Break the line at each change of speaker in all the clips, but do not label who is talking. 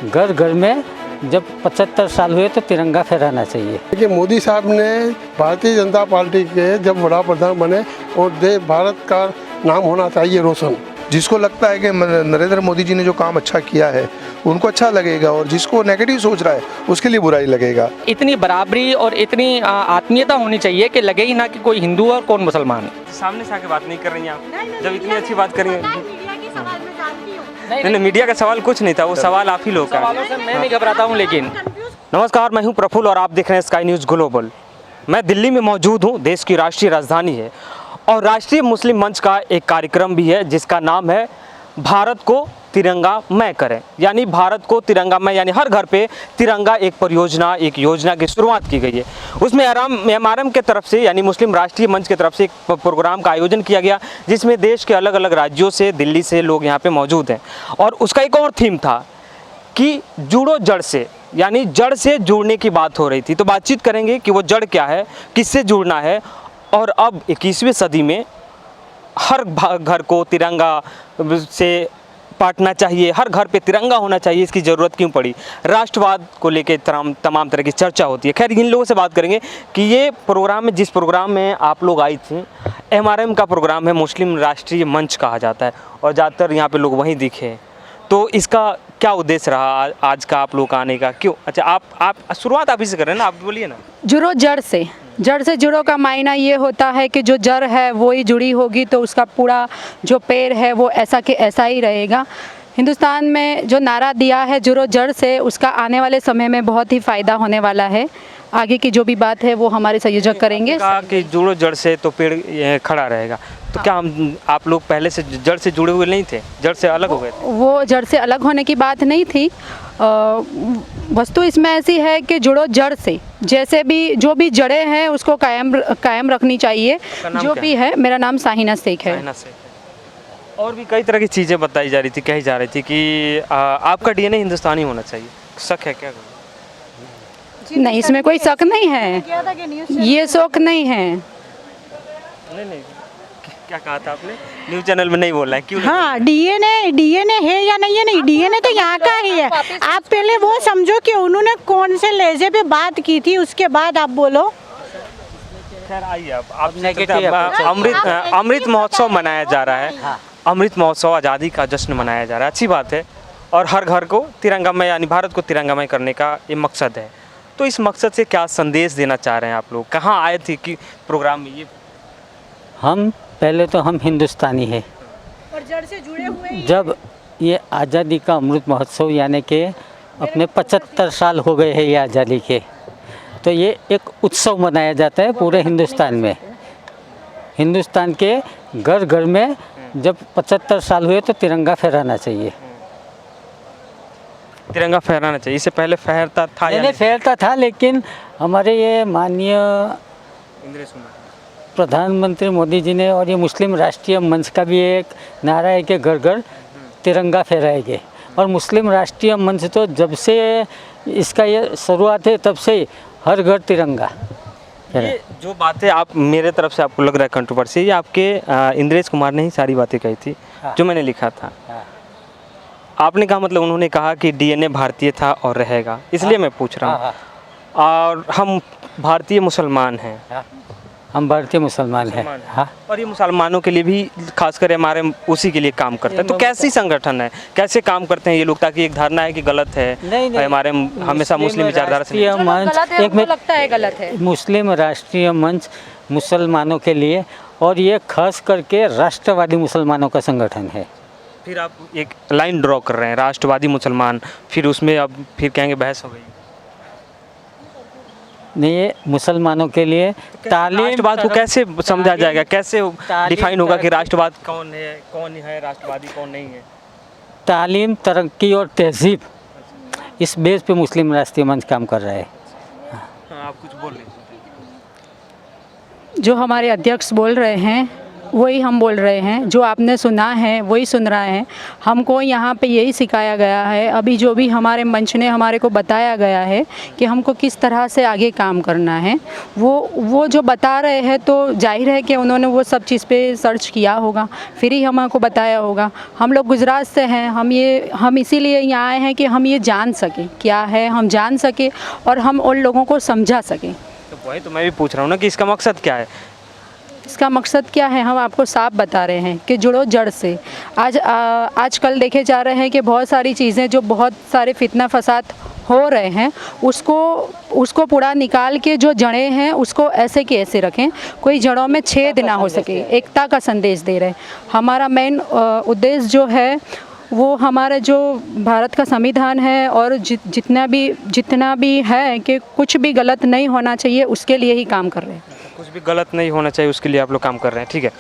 घर घर में जब 75 साल हुए तो तिरंगा फहराना चाहिए।
देखिए, मोदी साहब ने भारतीय जनता पार्टी के जब बड़ा प्रधान बने और देश भारत का नाम होना चाहिए रोशन।
जिसको लगता है कि नरेंद्र मोदी जी ने जो काम अच्छा किया है उनको अच्छा लगेगा, और जिसको नेगेटिव सोच रहा है उसके लिए बुराई लगेगा।
इतनी बराबरी और इतनी आत्मीयता होनी चाहिए कि लगे ही ना कि कोई हिंदू और कौन मुसलमान।
सामने से आके बात नहीं कर रही हैं आप, जब इतनी अच्छी बात कर रही हैं। नहीं, मीडिया का सवाल कुछ नहीं था, वो सवाल आप ही लोग का।
सवालों से मैं नहीं घबराता हूँ। लेकिन
नमस्कार, मैं हूं प्रफुल्ल और आप देख रहे हैं स्काई न्यूज़ ग्लोबल। मैं दिल्ली में मौजूद हूं, देश की राष्ट्रीय राजधानी है, और राष्ट्रीय मुस्लिम मंच का एक कार्यक्रम भी है जिसका नाम है भारत को तिरंगामय करें। यानी भारत को तिरंगामय, यानी हर घर पे तिरंगा एक परियोजना, एक योजना की शुरुआत की गई है। उसमें एमआरएम के तरफ से, यानी मुस्लिम राष्ट्रीय मंच की तरफ से एक प्रोग्राम का आयोजन किया गया, जिसमें देश के अलग अलग राज्यों से, दिल्ली से लोग यहाँ पे मौजूद हैं। और उसका एक और थीम था कि जुड़ो जड़ से, यानी जड़ से जुड़ने की बात हो रही थी। तो बातचीत करेंगे कि वो जड़ क्या है, किससे जुड़ना है, और अब 21वीं सदी में हर घर को तिरंगा से पाटना चाहिए, हर घर पे तिरंगा होना चाहिए, इसकी ज़रूरत क्यों पड़ी, राष्ट्रवाद को लेके तमाम तरह की चर्चा होती है। खैर, इन लोगों से बात करेंगे कि ये प्रोग्राम में, जिस प्रोग्राम में आप लोग आई थी, एमआरएम का प्रोग्राम है, मुस्लिम राष्ट्रीय मंच कहा जाता है, और ज़्यादातर यहाँ पे लोग वहीं दिखे। तो इसका क्या उद्देश्य रहा आज का आप लोग का आने का, क्यों? अच्छा, आप शुरुआत आप ही से कर रहे हैं ना, आप बोलिए ना।
जुड़ो जड़ से। जड़ से जुड़ो का मायना ये होता है कि जो जड़ है वो ही जुड़ी होगी तो उसका पूरा जो पेड़ है वो ऐसा कि ऐसा ही रहेगा। हिंदुस्तान में जो नारा दिया है जुड़ो जड़ से, उसका आने वाले समय में बहुत ही फ़ायदा होने वाला है। आगे की जो भी बात है वो हमारे संयोजक करेंगे।
कहा कि जुड़ो जड़ से तो पेड़ खड़ा रहेगा, तो क्या आप लोग पहले से जड़ से जुड़े हुए नहीं थे, जड़ से अलग हो गए थे?
वो जड़ से अलग होने की बात नहीं थी। वस्तु इसमें ऐसी है कि जुड़ो जड़ से, जैसे भी जो भी जड़ें हैं उसको कायम रखनी चाहिए। जो भी है, मेरा नाम साहिना शेख है।
और भी कई तरह की चीज़ें बताई जा रही थी, कही जा रही थी कि आपका डीएनए हिंदुस्तानी होना चाहिए, शक है क्या?
नहीं, इसमें कोई शक नहीं है, ये शौक नहीं है।
नहीं, क्या कहा था आपने? न्यूज़ चैनल में नहीं बोलना है, क्यों?
हाँ, डीएनए है या नहीं है, नहीं, डीएनए तो यहाँ का ही है। आप पहले वो समझो कि उन्होंने कौन से लहजे पे बात की थी, उसके बाद आप बोलो।
खैर, आइए आप अमृत महोत्सव मनाया जा रहा है। अमृत महोत्सव, आज़ादी का जश्न मनाया जा रहा है, अच्छी बात है, और हर घर को तिरंगामय, यानी भारत को तिरंगामय करने का ये मकसद है। तो इस मकसद से क्या संदेश देना चाह रहे हैं आप लोग? कहाँ आए थे कि प्रोग्राम में ये?
हम पहले तो हम हिंदुस्तानी है,
और जड़ से जुड़े हुए
जब ये आज़ादी का अमृत महोत्सव, यानी कि अपने 75 साल हो गए हैं ये आज़ादी के, तो ये एक उत्सव मनाया जाता है पूरे हिंदुस्तान में। हिंदुस्तान के घर घर में जब 75 साल हुए तो तिरंगा फहराना चाहिए।
तिरंगा फहराना चाहिए। इससे पहले फहरता था या
नहीं, फहरता था, लेकिन हमारे ये माननीय प्रधानमंत्री मोदी जी ने और ये मुस्लिम राष्ट्रीय मंच का भी एक नारा है कि घर घर तिरंगा फहराएंगे। और मुस्लिम राष्ट्रीय मंच तो जब से इसका ये शुरुआत है तब से हर घर तिरंगा।
ये जो बातें आप, मेरे तरफ से आपको लग रहा है कंट्रोवर्सी, ये आपके इंद्रेश कुमार ने ही सारी बातें कही थी।
हाँ।
जो मैंने लिखा था।
हाँ।
आपने कहा, मतलब उन्होंने कहा कि डीएनए भारतीय था और रहेगा, इसलिए मैं पूछ रहा हूँ। और हम भारतीय मुसलमान हैं।
हम भारतीय मुसलमान हैं। हाँ।
और ये मुसलमानों के लिए भी खासकर हमारे उसी के लिए काम करते हैं। तो कैसी संगठन है, कैसे काम करते हैं ये लोग? ताकि एक धारणा है कि गलत है,
नहीं,
हमारे हमेशा मुस्लिम विचारधारा से
लगता है गलत है।
मुस्लिम राष्ट्रीय मंच मुसलमानों के लिए, और ये खास करके राष्ट्रवादी मुसलमानों का संगठन है।
फिर आप एक लाइन ड्रॉ कर रहे हैं, राष्ट्रवादी मुसलमान, फिर उसमें अब फिर कहेंगे बहस हो गई।
नहीं, ये मुसलमानों के लिए तालीम,
राष्ट्रवाद को कैसे समझा जाएगा, कैसे डिफाइन होगा कि राष्ट्रवाद कौन है राष्ट्रवादी, कौन नहीं है?
तालीम, तरक्की और तहजीब, इस बेस पे मुस्लिम राष्ट्रीय मंच काम कर रहा है।
हाँ, आप कुछ बोल रहे हैं।
जो हमारे अध्यक्ष बोल रहे हैं वही हम बोल रहे हैं, जो आपने सुना है वही सुन रहे हैं। हमको यहाँ पे यही सिखाया गया है, अभी जो भी हमारे मंच ने हमारे को बताया गया है कि हमको किस तरह से आगे काम करना है, वो जो बता रहे हैं तो जाहिर है कि उन्होंने वो सब चीज़ पे सर्च किया होगा, फिर ही हमको बताया होगा। हम लोग गुजरात से हैं, हम इसीलिए यहाँ आए हैं कि हम ये जान सकें क्या है, हम जान सकें और हम उन लोगों को समझा सकें।
तो वही तो मैं भी पूछ रहा हूँ ना कि इसका मकसद क्या है।
इसका मकसद क्या है, हम आपको साफ बता रहे हैं कि जुड़ो जड़ से। आजकल देखे जा रहे हैं कि बहुत सारी चीज़ें, जो बहुत सारे फितना फसाद हो रहे हैं, उसको पूरा निकाल के जो जड़ें हैं उसको ऐसे के ऐसे रखें, कोई जड़ों में छेद ना हो सके, एकता का संदेश दे रहे हैं। हमारा मेन उद्देश्य जो है वो हमारा जो भारत का संविधान है और जितना भी है कि कुछ भी गलत नहीं होना चाहिए, उसके लिए ही काम कर रहे हैं।
कुछ भी गलत नहीं होना चाहिए उसके लिए आप लोग काम कर रहे हैं, ठीक है।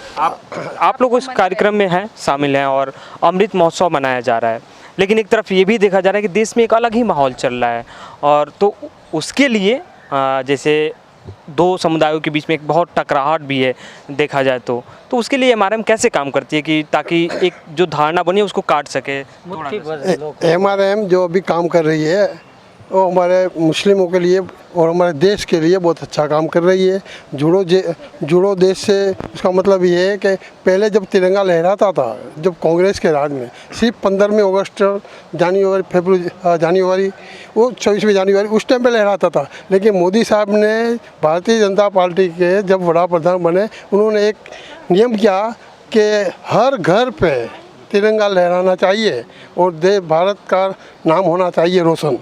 आप लोग इस कार्यक्रम में हैं, शामिल हैं और अमृत महोत्सव मनाया जा रहा है, लेकिन एक तरफ ये भी देखा जा रहा है कि देश में एक अलग ही माहौल चल रहा है, और तो उसके लिए जैसे दो समुदायों के बीच में एक बहुत टकराहट भी है देखा जाए तो उसके लिए एमआरएम कैसे काम करती है कि ताकि एक जो धारणा बनी है उसको काट सके।
एमआरएम जो अभी काम कर रही है वो हमारे मुस्लिमों के लिए और हमारे देश के लिए बहुत अच्छा काम कर रही है। जुड़ो देश से उसका मतलब ये है कि पहले जब तिरंगा लहराता था, जब कांग्रेस के राज में, सिर्फ 15 अगस्त, जनवरी वो 24 जनवरी उस टाइम पे लहराता था। लेकिन मोदी साहब ने, भारतीय जनता पार्टी के जब वड़ा प्रधान बने, उन्होंने एक नियम किया कि हर घर पे तिरंगा लहराना चाहिए और भारत का नाम होना चाहिए रोशन।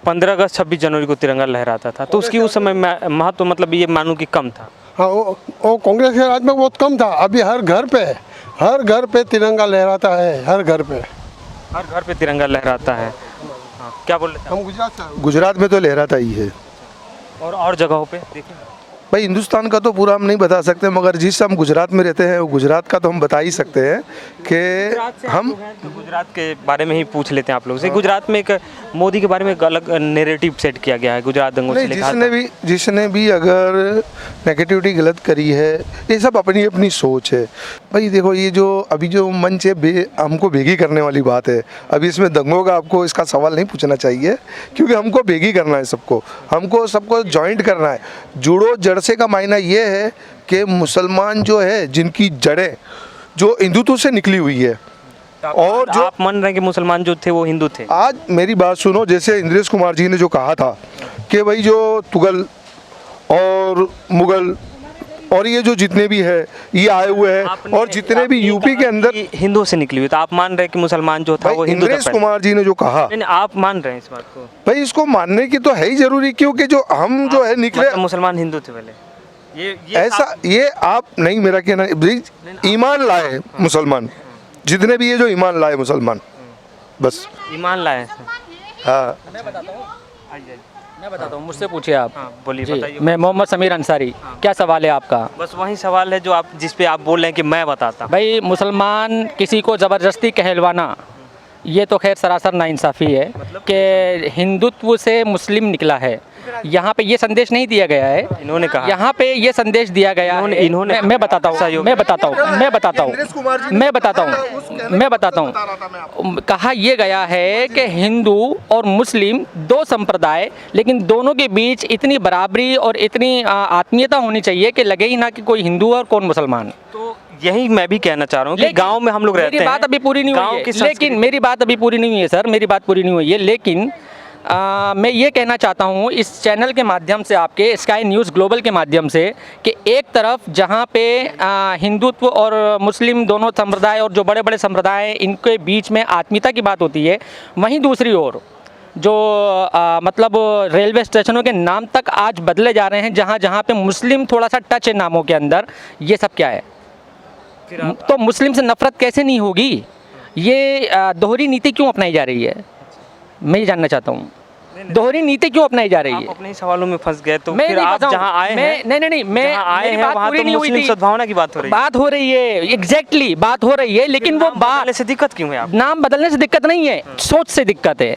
15 अगस्त 26 जनवरी को तिरंगा लहराता था, तो उसकी उस समय महत्व मतलब ये मानूं कि कम था।
हाँ, वो कांग्रेस के राज में बहुत कम था। अभी हर घर पे तिरंगा लहराता है, हर घर पे
तिरंगा लहराता है। हाँ, क्या बोल रहे थे?
हम
गुजरात में तो लहराता ही है,
और जगहों पे देखिए
भाई हिंदुस्तान का तो पूरा हम नहीं बता सकते, मगर जिस हम गुजरात में रहते हैं वो गुजरात का तो हम बता ही सकते हैं कि हम
तो गुजरात के बारे में ही पूछ लेते हैं आप लोग से। गुजरात में एक मोदी के बारे में एक अलग नेरेटिव सेट किया गया है, गुजरात दंगों से लेकर
जिसने भी अगर नेगेटिविटी गलत करी है, ये सब अपनी अपनी सोच है। भाई देखो, ये जो अभी जो मंच है हमको बेगी करने वाली बात है। अभी इसमें दंगों का आपको इसका सवाल नहीं पूछना चाहिए, क्योंकि हमको बेगी करना है, हमको सबको जॉइंट करना है। जुड़ो जड़ से का मायना ये है कि मुसलमान जो है, जिनकी जड़ें जो हिंदुत्व से निकली हुई है, और जो
आप मान रहे हैं कि मुसलमान जो थे वो हिंदू थे।
आज मेरी बात सुनो, जैसे इंद्रेश कुमार जी ने जो कहा था कि भाई जो तुगल और मुगल और ये जो जितने भी है ये आए हुए हैं, और जितने भी यूपी के अंदर
हिंदू से निकली हुई, तो आप मान रहे हैं कि मुसलमान जो था वो हिंदू था।
इंद्रेश कुमार जी ने जो कहा,
नहीं, आप मान रहे हैं इस बात को?
भाई इसको मानने की तो है ही जरूरी, क्योंकि जो हम जो है निकले
मतलब मुसलमान हिंदू थे पहले।
ये आप नहीं, मेरा कहना, ईमान लाए मुसलमान, जितने भी ये जो ईमान लाए मुसलमान, बस
ईमान लाए।
हाँ,
मैं बताता हूँ, मुझसे पूछिए आप।
हाँ, बोलिए,
जी,
बताइए।
मैं मोहम्मद समीर अंसारी। क्या सवाल है आपका?
बस वही सवाल है जो आप जिस पे आप बोल रहे हैं कि मैं बताता।
भाई, मुसलमान किसी को ज़बरदस्ती कहलवाना, ये तो खैर सरासर नाइंसाफ़ी है कि हिंदुत्व से मुस्लिम निकला है। यहाँ पे ये संदेश नहीं दिया गया है,
इन्होंने कहा।
यहाँ पे ये संदेश दिया गया है।
इन्होंने
मैं बताता हूँ। कहा ये गया है कि हिंदू और मुस्लिम दो संप्रदाय, लेकिन दोनों के बीच इतनी बराबरी और इतनी आत्मीयता होनी चाहिए कि लगे ही ना कि कोई हिंदू और कौन मुसलमान।
तो यही मैं भी कहना चाह रहा हूँ कि गांव में हम लोग रहते हैं।
मेरी बात अभी पूरी नहीं हुई है, लेकिन मेरी बात अभी पूरी नहीं हुई है सर, मेरी बात पूरी नहीं हुई है। लेकिन मैं ये कहना चाहता हूँ इस चैनल के माध्यम से, आपके स्काई न्यूज़ ग्लोबल के माध्यम से, कि एक तरफ जहाँ पे हिंदुत्व और मुस्लिम दोनों संप्रदाय और जो बड़े बड़े संप्रदाय हैं इनके बीच में आत्मीयता की बात होती है, वहीं दूसरी ओर जो मतलब रेलवे स्टेशनों के नाम तक आज बदले जा रहे हैं, जहाँ जहाँ पे मुस्लिम थोड़ा सा टच है नामों के अंदर। ये सब क्या है? तो मुस्लिम से नफरत कैसे नहीं होगी? ये दोहरी नीति क्यों अपनाई जा रही है? मैं ये जानना चाहता हूँ, दोहरी नीति क्यों अपनाई जा रही है?
अपने ही सवालों में फंस गए तो
मैं
फिर
नहीं
आप जहाँ आए हैं,
नहीं, मैं
आए हैं वहाँ
पूरी
तो
नहीं हुई
मुस्लिम
थी।
सद्भावना की बात हो रही है।
बात हो रही है, एग्जैक्टली बात हो रही है, लेकिन वो
नाम बदलने से दिक्कत क्यों है? आप
नाम बदलने से दिक्कत नहीं है, सोच से दिक्कत है।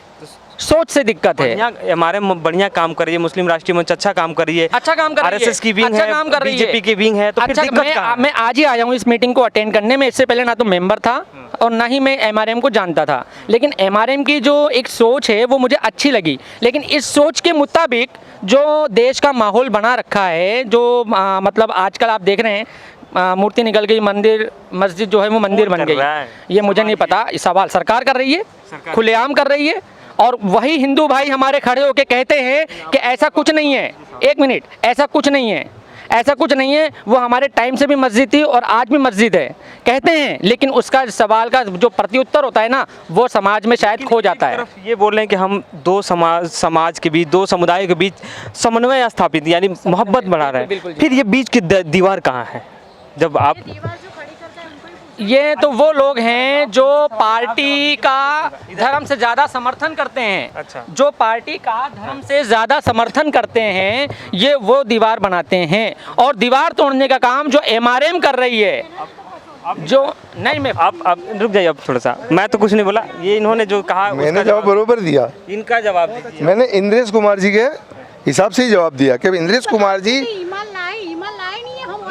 सोच से दिक्कत है।
बढ़िया एमआरएम बढ़िया काम कर रही है, मुस्लिम राष्ट्रीय मंच अच्छा काम कर रही है,
अच्छा काम कर रही है,
आरएसएस की विंग
अच्छा
है,
काम कर रही है,
बीजेपी की विंग है, तो फिर
अच्छा,
दिक्कत कहाँ है?
मैं आज ही आया हूँ इस मीटिंग को अटेंड करने में। इससे पहले ना तो मेंबर था और ना ही मैं एमआरएम को जानता था, लेकिन एमआरएम की जो एक सोच है वो मुझे अच्छी लगी। लेकिन इस सोच के मुताबिक जो देश का माहौल बना रखा है, जो मतलब आजकल आप देख रहे हैं मूर्ति निकल गई, मंदिर मस्जिद जो है वो मंदिर बन
कर रहा है?
गई, ये मुझे नहीं पता, सवाल सरकार कर रही है, खुलेआम कर रही है। और वही हिंदू भाई हमारे खड़े होके कहते हैं कि ऐसा कुछ नहीं है, एक मिनट, ऐसा कुछ नहीं है, ऐसा कुछ नहीं है, वो हमारे टाइम से भी मस्जिद थी और आज भी मस्जिद है कहते हैं। लेकिन उसका सवाल का जो प्रत्युत्तर होता है ना, वो समाज में शायद खो जाता है।
तरफ ये बोल रहे हैं कि हम दो समाज के बीच, दो समुदायों के बीच समन्वय स्थापित यानी मोहब्बत बढ़ा रहे हैं, फिर ये बीच की दीवार कहाँ है? जब आप
ये तो वो लोग हैं जो पार्टी का धर्म से ज़्यादा समर्थन करते हैं।
अच्छा।
जो पार्टी का धर्म से ज़्यादा समर्थन करते हैं, ये वो दीवार बनाते हैं। और दीवार तोड़ने का काम जो एमआरएम कर रही है, जो नहीं, मैं
आप रुक जाइए, अब थोड़ा सा, मैं तो कुछ नहीं बोला, ये इन्होंने जो कहा
मैंने जवाब बरोबर दिया,
इनका जवाब दीजिए।
मैंने इंद्रेश कुमार जी के हिसाब से ही जवाब दिया कि इंद्रेश कुमार जी
ईमान लाए नहीं है, हम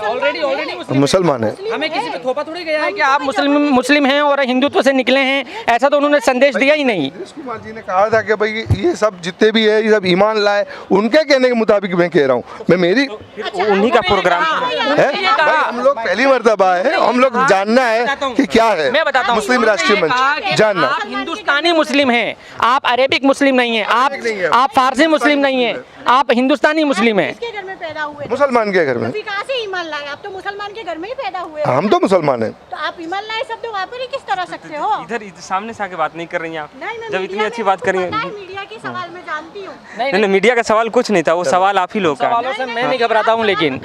ऑलरेडी
मुसलमान है।
हमें किसी पे थोपा थोड़ी गया है कि आप मुस्लिम हैं और हिंदुत्व से निकले हैं, ऐसा तो उन्होंने संदेश दिया ही नहीं।
इंद्रेश कुमार जी ने कहा था कि भाई ये सब जितने भी है ये सब ईमान लाए, उनके कहने के मुताबिक मैं कह रहा हूँ, मैं मेरी
उन्हीं का प्रोग्राम
है भाई, हम लोग पहली मरतबा है, हम लोग जानना है कि क्या है
मैं बताता हूँ,
मुस्लिम राष्ट्रीय मंच जानना।
आप हिंदुस्तानी मुस्लिम हैं, आप अरेबिक मुस्लिम नहीं हैं, आप फारसी मुस्लिम नहीं हैं, आप हिंदुस्तानी मुस्लिम हैं।
किसके घर में पैदा हुए?
मुसलमान के घर में।
कहाँ से ईमान लाए? आप तो मुसलमान के घर में ही पैदा हुए।
हम तो मुसलमान हैं।
तो आप ईमान लाए शब्द वहाँ पर ही किस तरह सकते हो?
इधर सामने से आके बात नहीं कर रही हैं आप,
नहीं, मैं
जब
मीडिया
इतनी
में
अच्छी बात
मुझको
करी।
पता है, मीडिया के सवाल में जानती हूँ।
नहीं, मीडिया का सवाल कुछ नहीं था, वो सवाल आप ही लोग का है।
सवालों से मैं नहीं घबराता हूँ, लेकिन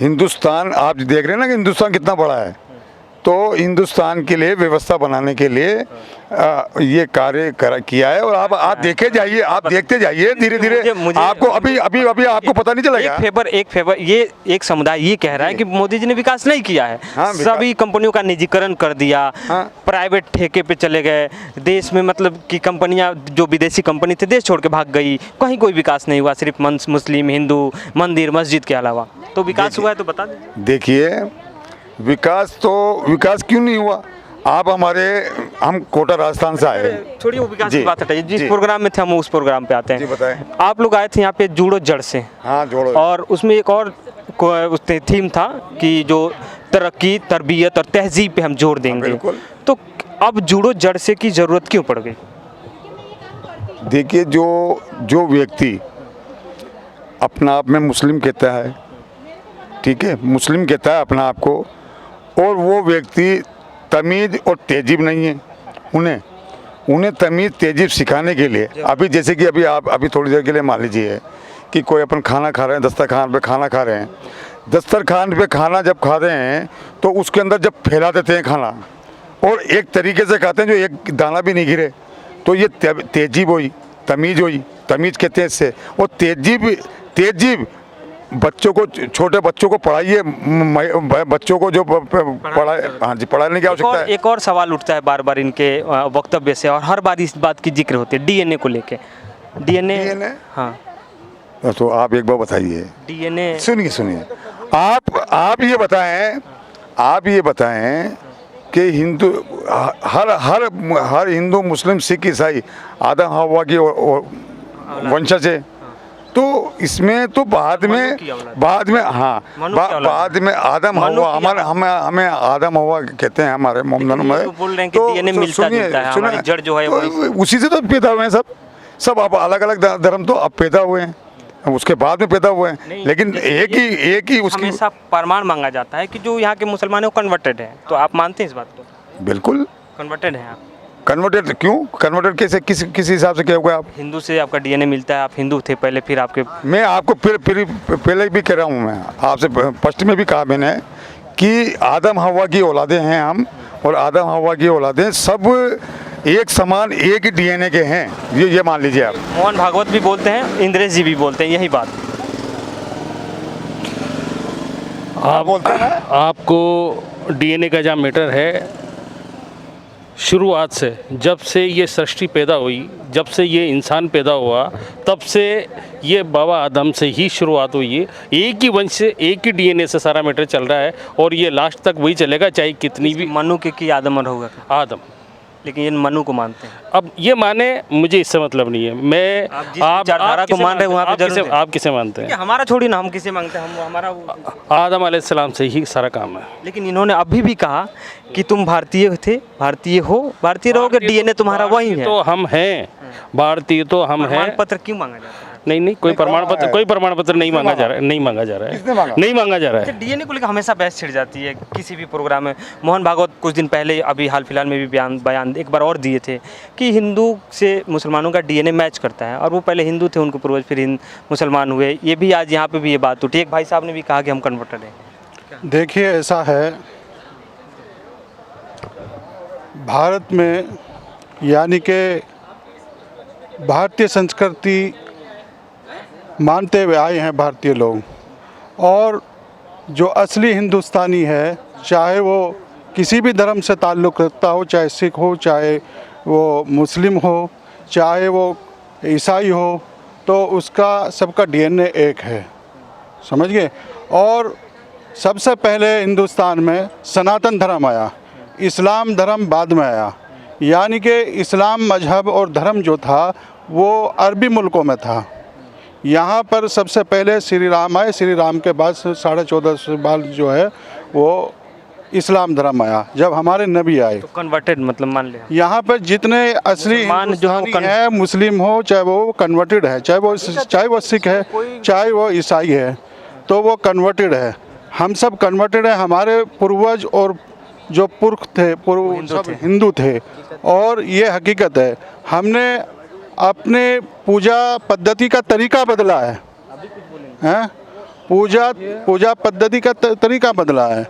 हिंदुस्तान आप देख रहे हैं ना कि हिंदुस्तान कितना बड़ा है, तो हिंदुस्तान के लिए व्यवस्था बनाने के लिए ये कार्य किया है। और आप देखे जाइए, आप देखते जाइए धीरे धीरे,
मुझे
आपको अभी आपको पता नहीं चलेगा।
एक फेवर ये एक समुदाय ये कह रहा है कि मोदी जी ने विकास नहीं किया है।
हाँ,
सभी कंपनियों का निजीकरण कर दिया,
हाँ।
प्राइवेट ठेके पे चले गए, देश में मतलब कि कंपनियां जो विदेशी कंपनी थी देश छोड़ के भाग गई, कहीं कोई विकास नहीं हुआ, सिर्फ मुस्लिम हिंदू मंदिर मस्जिद के अलावा। तो विकास हुआ है तो बता दीजिए।
देखिए विकास क्यों नहीं हुआ? आप हम कोटा राजस्थान से आए।
छोड़िए वो विकास
जी,
की बात हटाइए, जिस
जी।
प्रोग्राम में थे हम उस प्रोग्राम पे आते
जी,
हैं।
बताएं।
आप लोग आए थे यहाँ पे जुड़ो जड़ से,
हाँ जोड़ो।
और उसमें एक और थीम था कि जो तरक्की, तरबियत और तहजीब पे हम जोर देंगे।
बिल्कुल।
तो अब जुड़ो जड़ से की ज़रूरत क्यों पड़ गई?
देखिए जो व्यक्ति अपना आप में मुस्लिम कहता है, ठीक है, मुस्लिम कहता है अपना आप को, और वो व्यक्ति तमीज़ और तहजीब नहीं है, उन्हें तमीज़ तहजीब सिखाने के लिए, अभी जैसे कि अभी थोड़ी देर के लिए मान लीजिए कि कोई अपन खाना खा रहे हैं, दस्तरखान पे खाना खा रहे हैं, दस्तरखान पे खाना जब खा रहे हैं तो उसके अंदर जब फैला देते हैं खाना और एक तरीके से खाते हैं जो एक दाना भी नहीं गिरे, तो ये तहजीब हुई, तमीज़ हुई, तमीज़ कहते हैं इससे। और तहजीब बच्चों को, छोटे बच्चों को पढ़ाइए, बच्चों को जो पढ़ाए, हाँ जी, पढ़ाने की आवश्यकता है।
एक और सवाल उठता है बार बार इनके वक्तव्य से, और हर बार इस बात की जिक्र होती है, डीएनए को लेके। डीएनए, हाँ,
तो आप एक बार बताइए।
डीएनए,
सुनिए, आप ये बताएं कि हिंदू हर हिंदू मुस्लिम सिख ईसाई आदम हव्वा की वंशज है, तो इसमें तो बाद में आदम हव्वा, हमें आदम हव्वा कहते हैं हमारे मोहम्मदों में,
बोल रहे हैं कि डीएनए मिलता जुलता है, हमारी जड़ जो है
उसी से तो पैदा हुए हैं सब आप अलग अलग धर्म तो अब पैदा हुए हैं, उसके बाद में पैदा हुए हैं, लेकिन एक ही उसकी
हमेशा प्रमाण मांगा जाता है कि जो यहाँ के मुसलमान है वो कन्वर्टेड है। तो आप मानते हैं इस बात को?
बिल्कुल
कन्वर्टेड हैं आप।
कन्वर्टेड क्यों? कन्वर्टेड कैसे, किस हिसाब से कहोगे आप?
हिंदू से आपका डीएनए मिलता है, आप हिंदू थे पहले, फिर आपके,
मैं आपको पहले भी कह रहा हूँ, मैं आपसे फर्स्ट में भी कहा मैंने कि आदम हव्वा की औलादे हैं हम, और आदम हव्वा की औलादे सब एक समान एक ही डीएनए के हैं, ये मान लीजिए आप।
मोहन भागवत भी बोलते हैं, इंद्रेश जी भी बोलते हैं यही बात।
आप बोलते हैं
आपको डीएनए का जहाँ मैटर है, शुरुआत से, जब से ये सृष्टि पैदा हुई, जब से ये इंसान पैदा हुआ, तब से ये बाबा आदम से ही शुरुआत हुई है। एक ही वंश से, एक ही डीएनए से सारा मैटर चल रहा है और ये लास्ट तक वही चलेगा, चाहे कितनी भी।
मनु के की आदम और होगा,
आदम,
लेकिन ये मनु को मानते हैं।
अब ये माने, मुझे इससे मतलब नहीं है। मैं
आप जिस विचारधारा को मान रहे हैं वहाँ पे जरूर
आप किसे मानते हैं?
हमारा छोड़ी ना, हम किसे मांगते हैं, हम हमारा
आदम अलैहिस्सलाम से ही सारा काम है।
लेकिन इन्होंने अभी भी कहा कि तुम भारतीय थे, भारतीय हो, भारतीय रहोगे, डीएनए तुम्हारा वही है।
तो हम हैं भारतीय, तो हम हैं।
प्रमाण पत्र क्यों मांगा जाता है?
नहीं, कोई प्रमाण पत्र नहीं मांगा जा रहा है, नहीं मांगा जा रहा है।
डीएनए को लेकर हमेशा बहस छिड़ जाती है किसी भी प्रोग्राम में। मोहन भागवत कुछ दिन पहले, अभी हाल फिलहाल में भी बयान एक बार और दिए थे कि हिंदू से मुसलमानों का डीएनए मैच करता है, और वो पहले हिंदू थे, उनको पूर्वज फिर मुसलमान हुए। ये भी आज यहाँ पे भी ये बात उठी। एक भाई साहब ने भी कहा कि हम कन्वर्टेड हैं।
देखिए, ऐसा है, भारत में यानी कि भारतीय संस्कृति मानते हुए आए हैं भारतीय लोग, और जो असली हिंदुस्तानी है, चाहे वो किसी भी धर्म से ताल्लुक़ रखता हो, चाहे सिख हो, चाहे वो मुस्लिम हो, चाहे वो ईसाई हो, तो उसका सबका डीएनए एक है, समझ गए। और सबसे पहले हिंदुस्तान में सनातन धर्म आया, इस्लाम धर्म बाद में आया। यानी कि इस्लाम मजहब और धर्म जो था वो अरबी मुल्कों में था। यहाँ पर सबसे पहले श्री राम आए, श्री राम के बाद 1450 साल जो है वो इस्लाम धर्म आया, जब हमारे नबी आए।
तो कन्वर्टेड मतलब मान लिया।
यहाँ पर जितने असली हिंदुस्तानी है, मुस्लिम हो चाहे वो कन्वर्टेड है, चाहे वो सिख है, चाहे वो ईसाई है, तो वो कन्वर्टेड है। हम सब कन्वर्टेड है। हमारे पूर्वज और जो पुरख थे, सब हिंदू थे, और ये हकीकत है। हमने अपने पूजा पद्धति का तरीका बदला है, हैं? पूजा पद्धति का तरीका बदला है,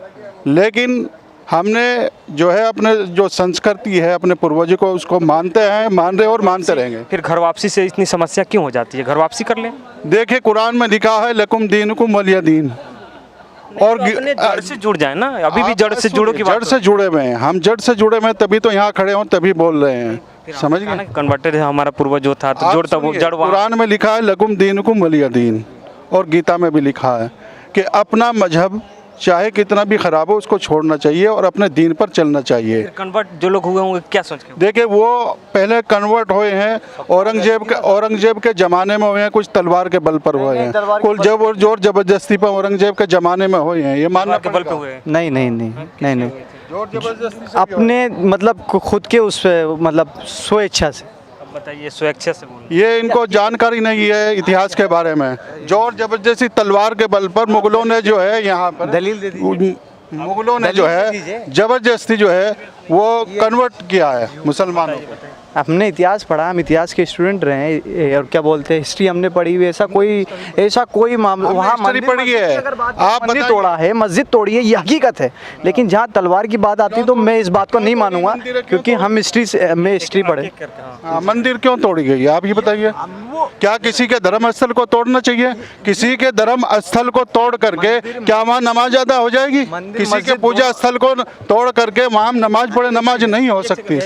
लेकिन हमने जो है अपने जो संस्कृति है, अपने पूर्वजों को, उसको मानते हैं, मान रहे और मानते रहेंगे।
फिर घर वापसी से इतनी समस्या क्यों हो जाती है? घर वापसी कर लें।
देखिए, कुरान में लिखा है लकुम दीनुकुम वलिय दीन, और
अपने जड़ से जुड़ जाए ना। अभी भी जड़ से जुड़ो की बात।
जड़ से जुड़े हुए हैं हम, जड़ से जुड़े हुए हैं, तभी तो यहाँ खड़े हों, तभी बोल रहे हैं, समझ गए।
कन्वर्टेड है हमारा पूर्वज जो था, तो जड़
कुरान में लिखा है लकुम दीनुकुम वलिय दीन, और गीता में भी लिखा है कि अपना मजहब चाहे कितना भी खराब हो, उसको छोड़ना चाहिए और अपने दीन पर चलना चाहिए।
कन्वर्ट जो लोग हुए होंगे क्या सोच के?
देखिए, वो पहले कन्वर्ट हुए हैं, औरंगजेब के ज़माने में हुए हैं, कुछ तलवार के बल पर हुए हैं, कुछ जोर जबरदस्ती पर औरंगजेब के ज़माने में हुए हैं, ये मानना
के बल पे हुए हैं।
नहीं, अपने मतलब खुद के उस मतलब स्वेच्छा से।
बताइए, स्वेच्छा से बोल।
ये इनको जानकारी नहीं है इतिहास के बारे में। जोर जबरदस्ती तलवार के बल पर मुगलों ने जो है यहाँ पर
दलील दे दीजिए।
मुगलों ने जो है जबरदस्ती जो है वो कन्वर्ट किया है मुसलमानों को।
हमने इतिहास पढ़ा, हम इतिहास के स्टूडेंट रहे हैं, और क्या बोलते हैं, हिस्ट्री हमने पढ़ी हुई। ऐसा कोई मामला वहाँ
मंदिर पढ़ी है, आप
मंदिर तोड़ा है, मस्जिद तोड़ी है, ये हकीकत है। लेकिन जहाँ तलवार की बात आती है तो मैं इस बात को नहीं मानूंगा, क्योंकि हम हिस्ट्री पढ़े।
मंदिर क्यों तोड़ी गई, आप ये बताइए। क्या किसी के धर्म स्थल को तोड़ना चाहिए? किसी के धर्म स्थल को तोड़ करके क्या वहाँ नमाज अदा हो जाएगी? किसी के पूजा स्थल को तोड़ करके वहाँ नमाज पढ़े, नमाज नहीं हो सकती।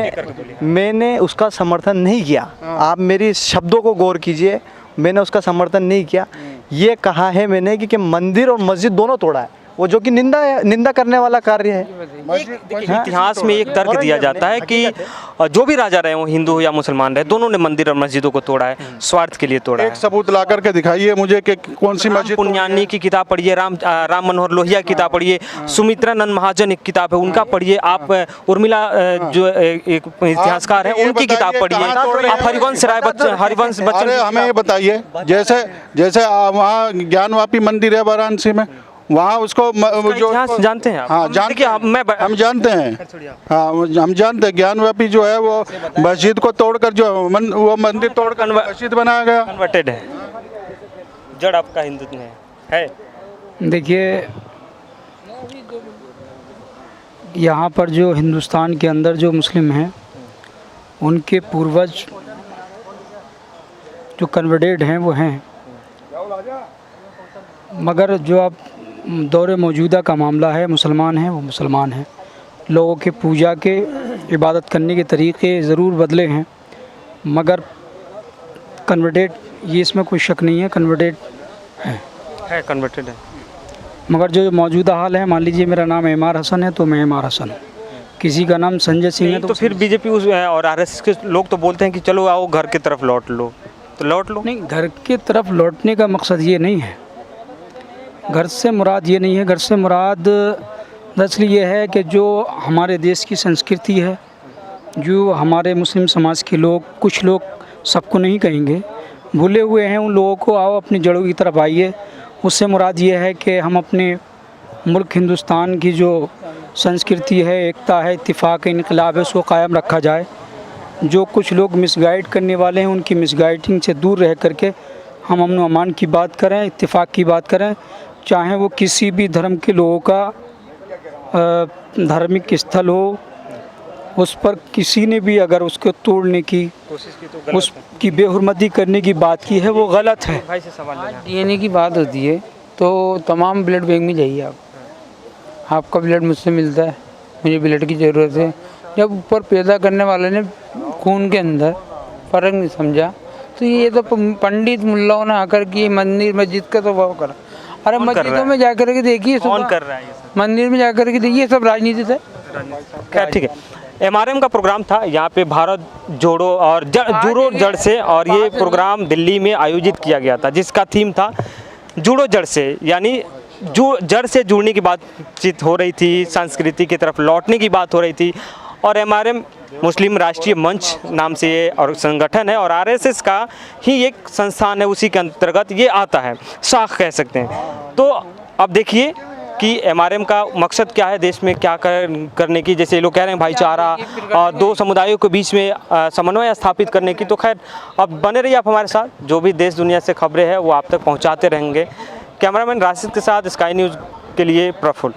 मैंने उसका समर्थन नहीं किया, आप मेरी शब्दों को गौर कीजिए। मैंने उसका समर्थन नहीं किया। ये कहा है मैंने कि मंदिर और मस्जिद दोनों तोड़ा है, वो जो कि निंदा करने वाला कार्य है।
इतिहास में एक तर्क दिया जाता है कि जो भी राजा रहे, वो हिंदू हो या मुसलमान रहे, दोनों ने मंदिर और मस्जिदों को तोड़ा है, स्वार्थ के लिए तोड़ा है।
एक सबूत ला करके दिखाइए मुझे कि कौन सी मस्जिद।
पुण्यानी की किताब पढ़िए, राम मनोहर लोहिया की किताब पढ़िए, सुमित्रा नंद महाजन एक किताब है उनका पढ़िए, आप उर्मिला जो एक इतिहासकार है उनकी किताब पढ़िए, आप हरिवंश बच्चन।
हमें ये बताइए, जैसे वहाँ ज्ञानवापी मंदिर है वाराणसी में, वहाँ उसको जो
जानते हैं आप?
हाँ, जानते हैं, हम जानते हैं। हाँ, हम जानते हैं ज्ञानव्यापी जो है वो मस्जिद को तोड़कर जो वो मंदिर तोड़कर मस्जिद बनाया गया।
कन्वर्टेड है, जड़ आपका हिंदुत्व है।
देखिए, यहाँ पर जो हिंदुस्तान के अंदर जो मुस्लिम हैं, उनके पूर्वज जो कन्वर्टेड हैं वो हैं, मगर जो आप दौरे मौजूदा का मामला है, मुसलमान हैं, वो मुसलमान हैं। लोगों के पूजा के इबादत करने के तरीके ज़रूर बदले हैं, मगर कन्वर्टेड, ये इसमें कोई शक नहीं है, कन्वर्टेड
है कन्वर्टेड है।
मगर जो मौजूदा हाल है, मान लीजिए मेरा नाम एम.आर. हसन है तो मैं एम.आर. हसन हूँ, किसी का नाम संजय सिंह है
तो फिर बीजेपी और आरएसएस के लोग तो बोलते हैं कि चलो आओ घर की तरफ लौट लो, तो लौट लो।
नहीं, घर की तरफ लौटने का मकसद ये नहीं है, घर से मुराद ये नहीं है। घर से मुराद दरअसल ये है कि जो हमारे देश की संस्कृति है, जो हमारे मुस्लिम समाज के लोग, कुछ लोग, सबको नहीं कहेंगे, भूले हुए हैं, उन लोगों को आओ अपनी जड़ों की तरफ आइए। उससे मुराद ये है कि हम अपने मुल्क हिंदुस्तान की जो संस्कृति है, एकता है, इत्तिफाक, इनकलाब है, उसको कायम रखा जाए। जो कुछ लोग मिसगाइड करने वाले हैं, उनकी मिसगाइडिंग से दूर रह करके हम अमन व अमान की बात करें, इत्तिफाक की बात करें, चाहे वो किसी भी धर्म के लोगों का धार्मिक स्थल हो, उस पर किसी ने भी अगर उसको तोड़ने की
कोशिश की तो
उसकी बेहुरमती करने की बात की है, वो गलत है।
भाई से सवाल लेना।
डीएनए की बात होती है तो तमाम ब्लड बैंक में जाइए आप, आपका ब्लड मुझसे मिलता है, मुझे ब्लड की ज़रूरत है। जब ऊपर पैदा करने वाले ने खून के अंदर फ़र्क नहीं समझा, तो ये तो पंडित मुल्लाओं ने आकर के मंदिर मस्जिद का तो वो करा। अरे मस्जिदों में जाकर के देखिए,
कौन कर रहा है ये सब?
मंदिर में जाकर के देखिए, सब राजनीति है।
खैर ठीक है, एमआरएम का प्रोग्राम था यहाँ पे, भारत जोड़ो और जुड़ो जड़ से, और ये प्रोग्राम दिल्ली में आयोजित किया गया था, जिसका थीम था जुड़ो जड़ से, यानी जड़ से जुड़ने की बातचीत हो रही थी, संस्कृति की तरफ लौटने की बात हो रही थी। और एमआरएम मुस्लिम राष्ट्रीय मंच नाम से ये और संगठन है, और आरएसएस का ही एक संस्थान है, उसी के अंतर्गत ये आता है, शाख कह सकते हैं। तो अब देखिए कि एमआरएम का मकसद क्या है, देश में क्या करने की, जैसे लोग कह रहे हैं भाईचारा और दो समुदायों के बीच में समन्वय स्थापित करने की। तो खैर अब बने रहिए आप हमारे साथ, जो भी देश दुनिया से खबरें हैं वो आप तक पहुंचाते रहेंगे। कैमरामैन राशिद के साथ स्काई न्यूज़ के लिए प्रफुल्ल।